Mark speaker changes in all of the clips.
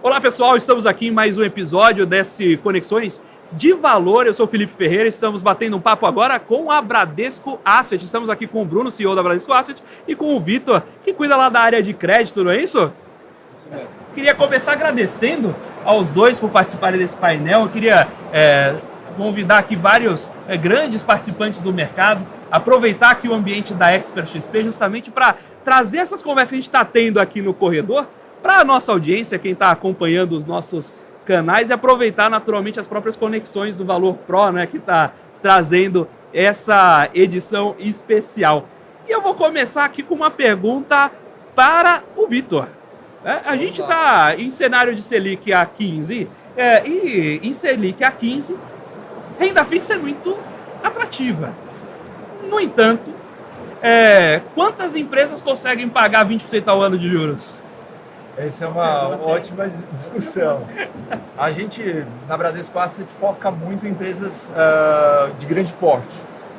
Speaker 1: Olá pessoal, estamos aqui em mais um episódio desse Conexões de Valor. Eu sou o Felipe Ferreira, estamos batendo um papo agora com a Bradesco Asset. Estamos aqui com o Bruno, CEO da Bradesco Asset, e com o Vitor, que cuida lá da área de crédito, não é isso?
Speaker 2: Isso mesmo.
Speaker 1: Queria começar agradecendo aos dois por participarem desse painel. Eu queria convidar aqui vários grandes participantes do mercado, aproveitar aqui o ambiente da Expert XP justamente para trazer essas conversas que a gente está tendo aqui no corredor para a nossa audiência, quem está acompanhando os nossos canais, e aproveitar naturalmente as próprias conexões do Valor Pro, né, que está trazendo essa edição especial. E eu vou começar aqui com uma pergunta para o Vitor. A gente está em cenário de Selic a 15, e em Selic a 15, renda fixa é muito atrativa. No entanto, quantas empresas conseguem pagar 20% ao ano de juros?
Speaker 2: Essa é uma ótima discussão. A gente, na Bradesco Asset, foca muito em empresas de grande porte,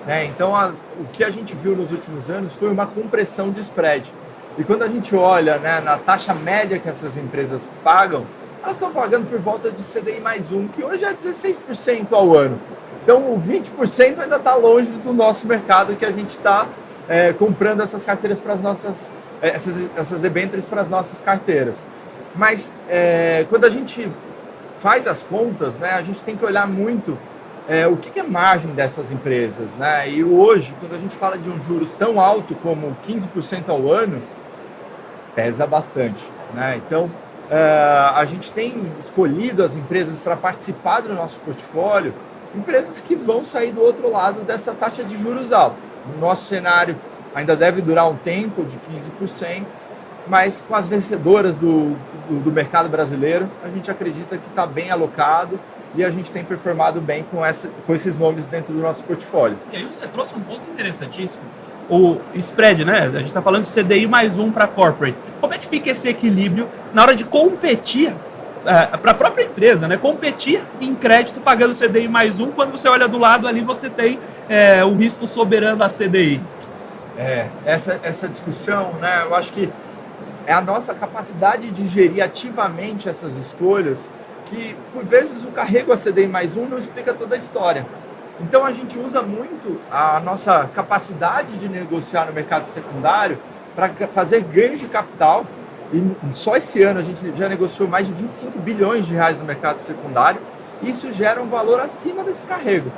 Speaker 2: né? Então, o que a gente viu nos últimos anos foi uma compressão de spread. E quando a gente olha, né, na taxa média que essas empresas pagam, elas estão pagando por volta de CDI mais 1, que hoje é 16% ao ano. Então, o 20% ainda está longe do nosso mercado, que a gente está comprando essas carteiras para as nossas, essas debêntures para as nossas carteiras. Mas quando a gente faz as contas, né, a gente tem que olhar muito o que é margem dessas empresas, né? E hoje, quando a gente fala de um juros tão alto como 15% ao ano, pesa bastante, né? Então, a gente tem escolhido as empresas para participar do nosso portfólio, empresas que vão sair do outro lado dessa taxa de juros alta. No nosso cenário ainda deve durar um tempo de 15%, mas com as vencedoras do mercado brasileiro, a gente acredita que está bem alocado e a gente tem performado bem com esses nomes dentro do nosso portfólio.
Speaker 1: E aí você trouxe um ponto interessantíssimo, o spread, né? A gente está falando de CDI mais 1 para corporate. Como é que fica esse equilíbrio na hora de competir para a própria empresa, né? Competir em crédito pagando CDI mais 1, quando você olha do lado ali você tem o risco soberano a CDI.
Speaker 2: Essa discussão, né? Eu acho que é a nossa capacidade de gerir ativamente essas escolhas que, por vezes, o carrego a CDI mais 1 não explica toda a história. Então, a gente usa muito a nossa capacidade de negociar no mercado secundário para fazer ganhos de capital. E só esse ano a gente já negociou mais de 25 bilhões de reais no mercado secundário. Isso gera um valor acima desse carrego.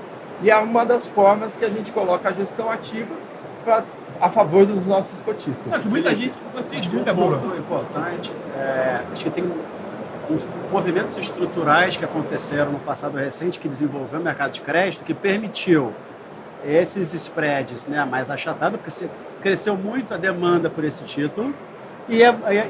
Speaker 2: E é uma das formas que a gente coloca a gestão ativa a favor dos nossos cotistas.
Speaker 1: Muita gente consegue.
Speaker 3: Um ponto importante, acho que tem uns movimentos estruturais que aconteceram no passado recente que desenvolveu o mercado de crédito, que permitiu esses spreads, né, mais achatados, porque cresceu muito a demanda por esse título, e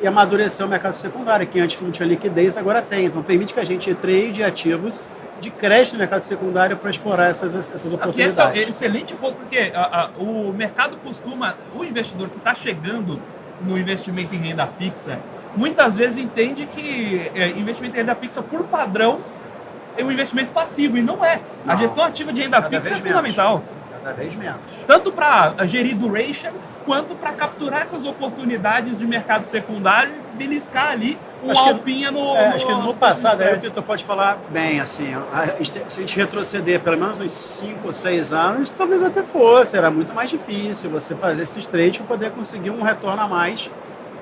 Speaker 3: amadureceu o mercado secundário, que antes não tinha liquidez, agora tem. Então, permite que a gente trade ativos de crédito no mercado secundário para explorar essas oportunidades.
Speaker 1: Esse é um excelente ponto, porque o mercado costuma, o investidor que está chegando no investimento em renda fixa, muitas vezes entende que investimento em renda fixa, por padrão, é um investimento passivo, e não é. A gestão ativa de renda fixa é fundamental.
Speaker 3: Cada vez menos.
Speaker 1: Tanto para gerir duration, quanto para capturar essas oportunidades de mercado secundário e beliscar ali alfinha no...
Speaker 3: Acho que no passado, aí o Vitor pode falar bem, assim, se a gente retroceder pelo menos uns 5 ou 6 anos, talvez até fosse, era muito mais difícil você fazer esses trades para poder conseguir um retorno a mais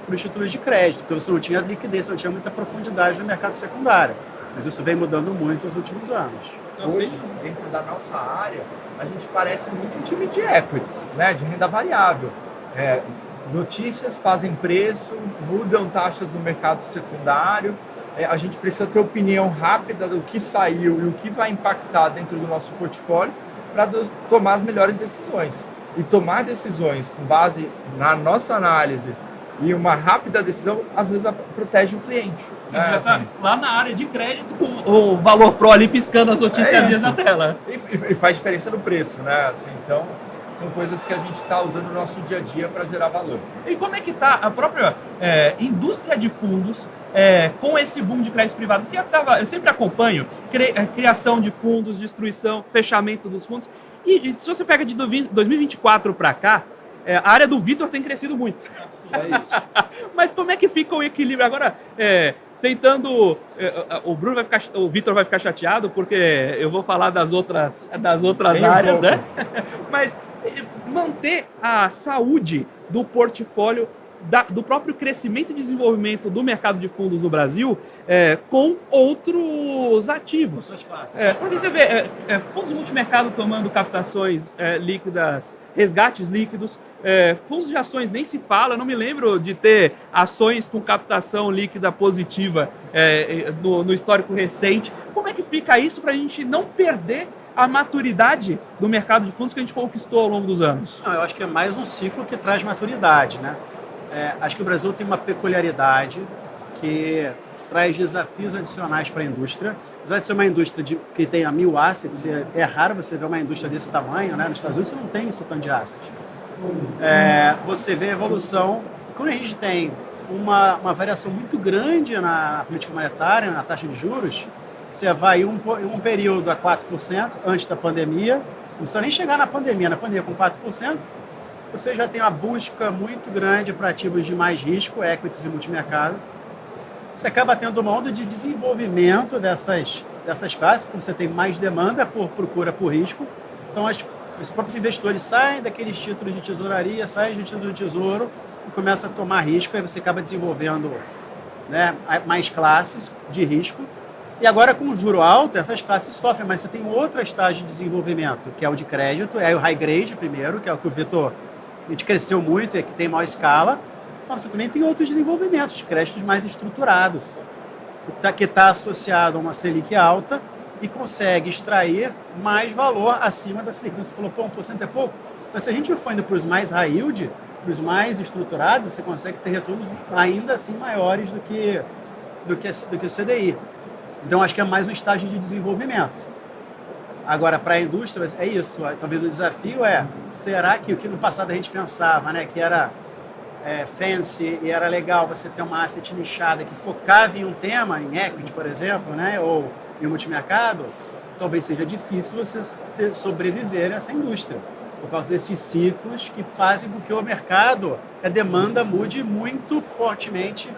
Speaker 3: para os títulos de crédito, porque você não tinha liquidez, você não tinha muita profundidade no mercado secundário. Mas isso vem mudando muito nos últimos anos.
Speaker 2: Hoje, dentro da nossa área, a gente parece muito um time de equities, né, de renda variável. Notícias fazem preço, mudam taxas no mercado secundário. A gente precisa ter opinião rápida do que saiu e o que vai impactar dentro do nosso portfólio para tomar as melhores decisões. E tomar decisões com base na nossa análise e uma rápida decisão, às vezes, protege o cliente.
Speaker 1: Já tá lá na área de crédito, com o Valor Pro ali piscando as notícias na tela.
Speaker 2: E faz diferença no preço, né? Assim, então, são coisas que a gente está usando no nosso dia a dia para gerar valor.
Speaker 1: E como é que está a própria indústria de fundos com esse boom de crédito privado? Porque eu sempre acompanho criação de fundos, destruição, fechamento dos fundos. E se você pega de 2024 para cá, a área do Vitor tem crescido muito.
Speaker 2: É isso.
Speaker 1: Mas como é que fica o equilíbrio? Agora, tentando... o Vitor vai ficar chateado porque eu vou falar das outras áreas, né? Mas manter a saúde do portfólio do próprio crescimento e desenvolvimento do mercado de fundos no Brasil com outros ativos. Porque você vê fundos multimercado tomando captações líquidas, resgates líquidos, fundos de ações nem se fala, não me lembro de ter ações com captação líquida positiva no histórico recente. Como é que fica isso para a gente não perder a maturidade do mercado de fundos que a gente conquistou ao longo dos anos?
Speaker 3: Não, eu acho que é mais um ciclo que traz maturidade, né? Acho que o Brasil tem uma peculiaridade que traz desafios adicionais para a indústria. Apesar de ser uma indústria que tenha 1000 assets, é raro você ver uma indústria desse tamanho, né? Nos Estados Unidos você não tem isso tanto de assets. Você vê a evolução. Quando a gente tem uma variação muito grande na política monetária, na taxa de juros, você vai em um período a 4%, antes da pandemia, não precisa nem chegar na pandemia com 4%, você já tem uma busca muito grande para ativos de mais risco, equities e multimercado. Você acaba tendo uma onda de desenvolvimento dessas classes, porque você tem mais demanda por procura por risco. Então, os próprios investidores saem daqueles títulos de tesouraria, saem do título de tesouro e começam a tomar risco, aí você acaba desenvolvendo, né, mais classes de risco. E agora, com o juro alto, essas classes sofrem, mas você tem outra estágio de desenvolvimento, que é o de crédito, o high grade primeiro, que é o que o Vitor... A gente cresceu muito, que tem maior escala, mas você também tem outros desenvolvimentos de créditos mais estruturados, que está associado a uma Selic alta e consegue extrair mais valor acima da Selic. Então você falou, 1% é pouco, mas se a gente for indo para os mais high yield, para os mais estruturados, você consegue ter retornos ainda assim maiores do que o CDI. Então acho que é mais um estágio de desenvolvimento. Agora, para a indústria, é isso. Talvez o desafio será que o que no passado a gente pensava, né, que era fancy e era legal você ter uma asset nichada que focava em um tema, em equity, por exemplo, né, ou em um multimercado, talvez seja difícil você sobreviver a essa indústria, por causa desses ciclos que fazem com que o mercado, a demanda mude muito fortemente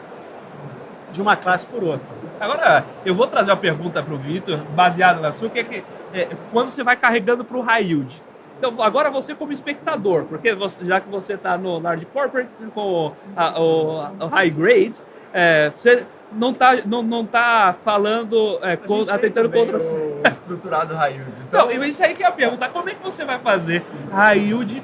Speaker 3: de uma classe por outra.
Speaker 1: Agora, eu vou trazer uma pergunta para o Vitor, baseada na sua, que quando você vai carregando para o high yield. Então, agora você como espectador, porque já que você está no large corporate, com o high grade, você não tá falando, atentando contra...
Speaker 2: o estruturado high yield.
Speaker 1: Então, isso aí que é a pergunta. Como é que você vai fazer high yield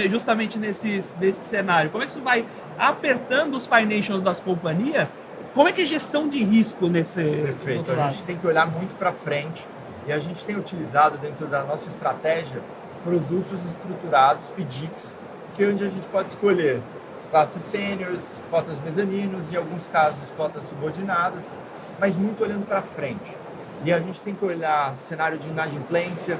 Speaker 1: justamente nesse cenário? Como é que você vai apertando os financials das companhias? Como é que é gestão de risco nesse...
Speaker 2: Perfeito. A gente tem que olhar muito para frente e a gente tem utilizado dentro da nossa estratégia produtos estruturados, FDICs, que é onde a gente pode escolher classes seniors, cotas mezaninos, em alguns casos cotas subordinadas, mas muito olhando para frente. E a gente tem que olhar cenário de inadimplência,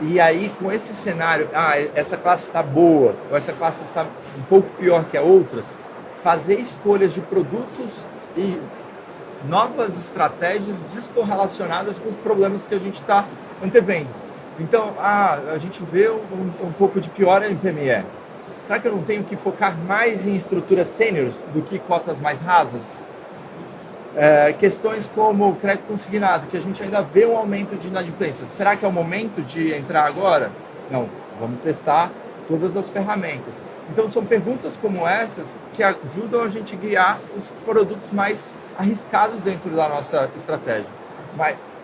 Speaker 2: e aí com esse cenário, essa classe está boa, ou essa classe está um pouco pior que a outras, fazer escolhas de produtos e novas estratégias descorrelacionadas com os problemas que a gente está antevendo. Então, a gente vê um pouco de piora em PME. Será que eu não tenho que focar mais em estruturas sêniores do que cotas mais rasas? Questões como crédito consignado, que a gente ainda vê um aumento de inadimplência. Será que é o momento de entrar agora? Não, vamos testar todas as ferramentas. Então, são perguntas como essas que ajudam a gente a guiar os produtos mais arriscados dentro da nossa estratégia.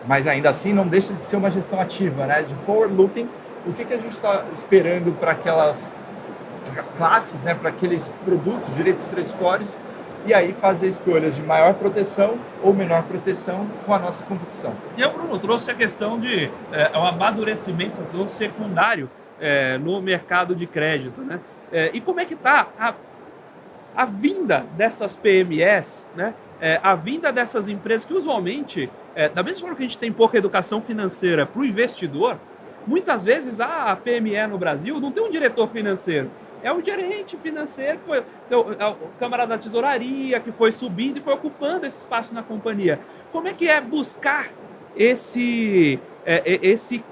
Speaker 2: Mas ainda assim, não deixa de ser uma gestão ativa, né? De forward-looking, o que a gente está esperando para aquelas classes, né? Para aqueles produtos, direitos creditórios, e aí fazer escolhas de maior proteção ou menor proteção com a nossa convicção.
Speaker 1: E o Bruno trouxe a questão de o amadurecimento do secundário no mercado de crédito, né? E como é que está a vinda dessas PMEs, né? A vinda dessas empresas que usualmente, da mesma forma que a gente tem pouca educação financeira para o investidor, muitas vezes a PME no Brasil não tem um diretor financeiro. É o gerente financeiro, o camarada da tesouraria que foi subindo e foi ocupando esse espaço na companhia. Como é que é buscar esse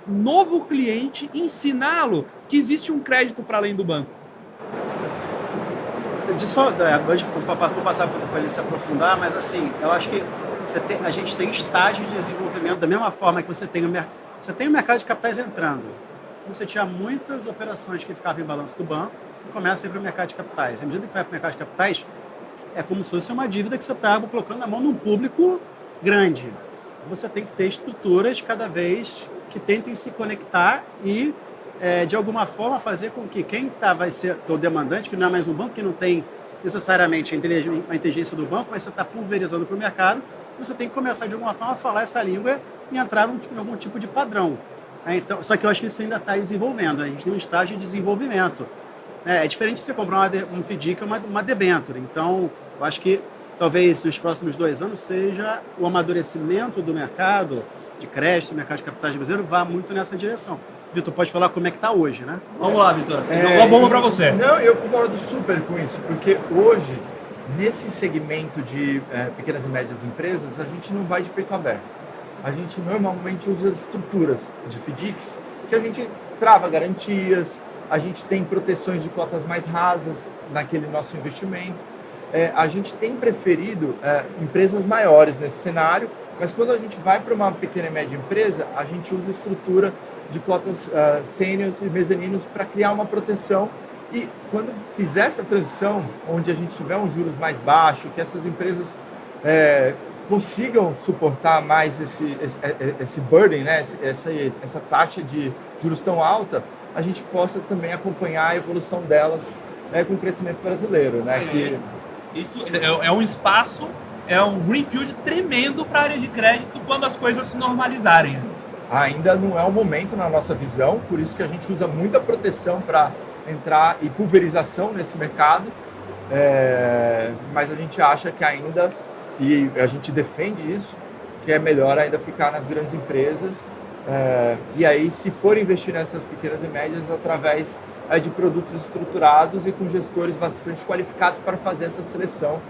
Speaker 1: novo cliente, ensiná-lo que existe um crédito para além do banco?
Speaker 3: Vou passar a foto para ele se aprofundar, mas assim, eu acho que a gente tem estágio de desenvolvimento da mesma forma que você tem o mercado de capitais entrando. Você tinha muitas operações que ficavam em balanço do banco e começam a ir para o mercado de capitais. À medida que vai para o mercado de capitais, é como se fosse uma dívida que você está colocando na mão de um público grande. Você tem que ter estruturas cada vez que tentem se conectar e, de alguma forma, fazer com que quem vai ser o demandante, que não é mais um banco, que não tem necessariamente a inteligência do banco, mas você está pulverizando para o mercado, você tem que começar, de alguma forma, a falar essa língua e entrar em algum tipo de padrão. Então, só que eu acho que isso ainda está desenvolvendo, a gente tem um estágio de desenvolvimento. É diferente de você comprar um FDIC ou uma debênture. Então, eu acho que talvez nos próximos 2 anos seja o amadurecimento do mercado de crédito, do mercado de capitais brasileiro, vá muito nessa direção. Vitor, pode falar como é que está hoje, né?
Speaker 1: Vamos lá, Vitor. Uma bomba para você.
Speaker 2: Não, eu concordo super com isso, porque hoje, nesse segmento de pequenas e médias empresas, a gente não vai de peito aberto. A gente normalmente usa as estruturas de FDICs, que a gente trava garantias, a gente tem proteções de cotas mais rasas naquele nosso investimento. A gente tem preferido empresas maiores nesse cenário, mas quando a gente vai para uma pequena e média empresa, a gente usa a estrutura de cotas sêniores e mezaninos para criar uma proteção. E quando fizer essa transição, onde a gente tiver um juros mais baixo, que essas empresas consigam suportar mais esse burden, né? essa taxa de juros tão alta, a gente possa também acompanhar a evolução delas com o crescimento brasileiro. Né?
Speaker 1: Isso é um espaço, é um greenfield tremendo para a área de crédito quando as coisas se normalizarem.
Speaker 2: Ainda não é o momento na nossa visão, por isso que a gente usa muita proteção para entrar e pulverização nesse mercado, mas a gente acha que ainda, e a gente defende isso, que é melhor ainda ficar nas grandes empresas, e aí se for investir nessas pequenas e médias através de produtos estruturados e com gestores bastante qualificados para fazer essa seleção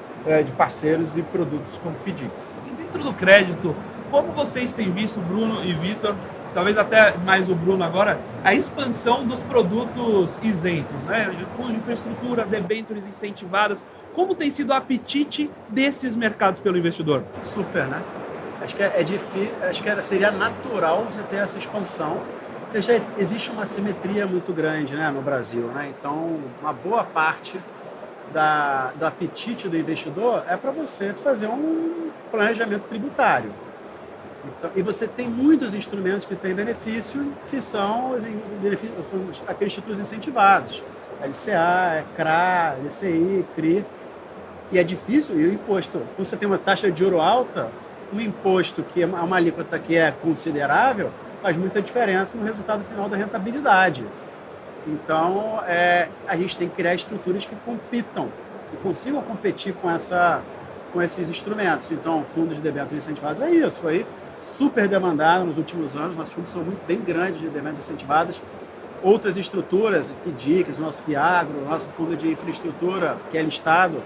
Speaker 2: de parceiros e produtos como FDICs.
Speaker 1: E dentro do crédito, como vocês têm visto, Bruno e Vitor, talvez até mais o Bruno agora, a expansão dos produtos isentos, né? Fundos de infraestrutura, debêntures incentivadas, como tem sido o apetite desses mercados pelo investidor?
Speaker 3: Super, né? Acho que é difícil, seria natural você ter essa expansão, porque já existe uma simetria muito grande, né, no Brasil, né? Então, uma boa parte do apetite do investidor é para você fazer um planejamento tributário. Então, e você tem muitos instrumentos que têm benefício, que são aqueles títulos incentivados. LCA, CRA, LCI, CRI. E é difícil, e o imposto, quando você tem uma taxa de juro alta, um imposto que é uma alíquota que é considerável, faz muita diferença no resultado final da rentabilidade. Então, a gente tem que criar estruturas que compitam, que consigam competir com esses instrumentos. Então, fundos de debêntures incentivados é isso, foi super demandado nos últimos anos, nossos fundos são bem grandes de debêntures incentivadas. Outras estruturas, FDICs, nosso FIAGRO, nosso fundo de infraestrutura, que é listado,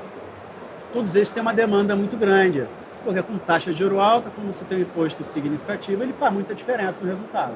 Speaker 3: todos esses têm uma demanda muito grande, porque com taxa de juro alta, como você tem um imposto significativo, ele faz muita diferença no resultado.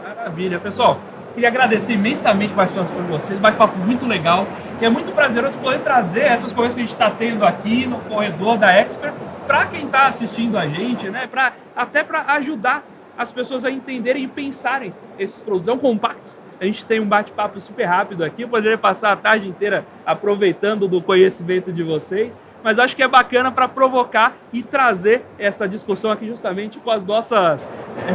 Speaker 1: Maravilha, pessoal. Queria agradecer imensamente a participação de vocês, bate-papo muito legal. E é muito prazeroso poder trazer essas conversas que a gente está tendo aqui no corredor da Expert para quem está assistindo a gente, né? Até para ajudar as pessoas a entenderem e pensarem esses produtos. É um compacto. A gente tem um bate-papo super rápido aqui. Eu poderia passar a tarde inteira aproveitando do conhecimento de vocês. Mas acho que é bacana para provocar e trazer essa discussão aqui justamente com as nossas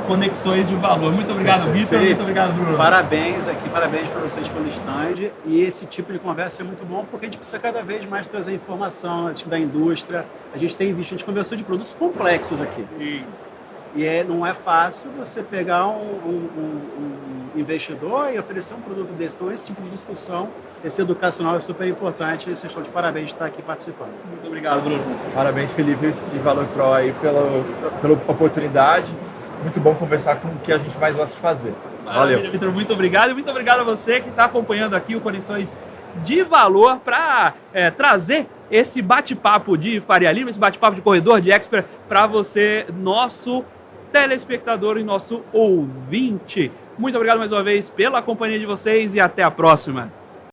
Speaker 1: conexões de valor. Muito obrigado, Vitor. Muito obrigado, Bruno.
Speaker 3: Parabéns para vocês pelo stand. E esse tipo de conversa é muito bom porque a gente precisa cada vez mais trazer informação da indústria. A gente conversou de produtos complexos aqui.
Speaker 1: Sim.
Speaker 3: E não é fácil você pegar um investidor e oferecer um produto desse. Então, esse tipo de discussão, esse educacional é super importante. E vocês estão de parabéns de estar aqui participando.
Speaker 1: Muito obrigado, Bruno.
Speaker 2: Parabéns, Felipe e Valor Pro aí pela oportunidade. Muito bom conversar com o que a gente mais gosta de fazer.
Speaker 1: Valeu. Vitor, muito obrigado. E muito obrigado a você que está acompanhando aqui o Conexões de Valor para trazer esse bate-papo de Faria Lima, esse bate-papo de corredor de Expert para você, nosso telespectador e nosso ouvinte. Muito obrigado mais uma vez pela companhia de vocês e até a próxima.